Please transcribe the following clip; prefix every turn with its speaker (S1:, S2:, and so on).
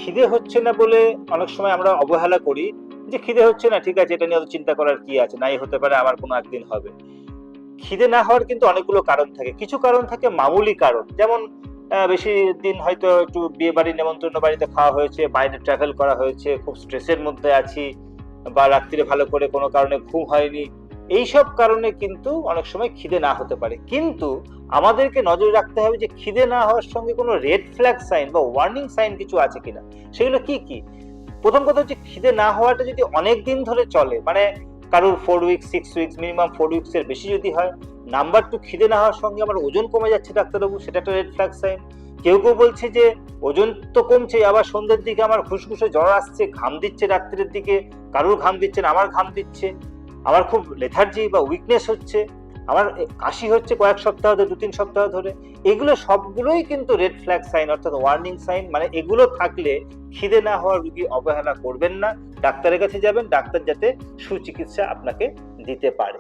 S1: খিদে হচ্ছে না বলে অনেক সময় আমরা অবহেলা করি যে খিদে হচ্ছে না, ঠিক আছে, এটা নিয়ে অত চিন্তা করার কি আছে, নাই হতে পারে, আবার কোনো একদিন হবে। খিদে না হওয়ার কিন্তু অনেকগুলো কারণ থাকে। কিছু কারণ থাকে মামুলি কারণ, যেমন বেশি দিন হয়তো একটু বিয়ে বাড়ি নেমন্তন্ন বাড়িতে খাওয়া হয়েছে, বাইরে ট্রাভেল করা হয়েছে, খুব স্ট্রেসের মধ্যে আছি, বা রাত্রিরে ভালো করে কোনো কারণে ঘুম হয়নি। এইসব কারণে কিন্তু অনেক সময় খিদে না হতে পারে। কিন্তু আমাদেরকে নজর রাখতে হবে যে খিদে না হওয়ার সঙ্গে কোনো রেড ফ্ল্যাগ সাইন বা ওয়ার্নিং সাইন কিছু আছে কিনা। সেগুলো কি কি? প্রথম কথা হচ্ছে, খিদে না হওয়াটা যদি অনেক দিন ধরে চলে, মানে কারোর 4 উইকস, 6 উইকস, মিনিমাম 4 উইকস এর বেশি যদি হয়। নাম্বার 2, খিদে না হওয়ার সঙ্গে আমার ওজন কমে যাচ্ছে ডাক্তারবাবু, সেটা একটা রেড ফ্ল্যাগ সাইন। কেউ কেউ বলছে যে ওজন তো কমছে, আবার সন্ধ্যের দিকে আমার খুসখুসে জ্বর আসছে, ঘাম দিচ্ছে রাত্রের দিকে, কারোর ঘাম দিচ্ছে না, আমার ঘাম দিচ্ছে, আমার খুব লেথার্জি বা উইকনেস হচ্ছে, আমার কাশি হচ্ছে কয়েক সপ্তাহ ধরে, 2-3 সপ্তাহ ধরে। এগুলো সবগুলোই কিন্তু রেড ফ্ল্যাগ সাইন, অর্থাৎ ওয়ার্নিং সাইন। মানে এগুলো থাকলে খিদে না হওয়ার রোগী অবহেলা করবেন না, ডাক্তারের কাছে যাবেন, ডাক্তার যাতে সুচিকিৎসা আপনাকে দিতে পারে।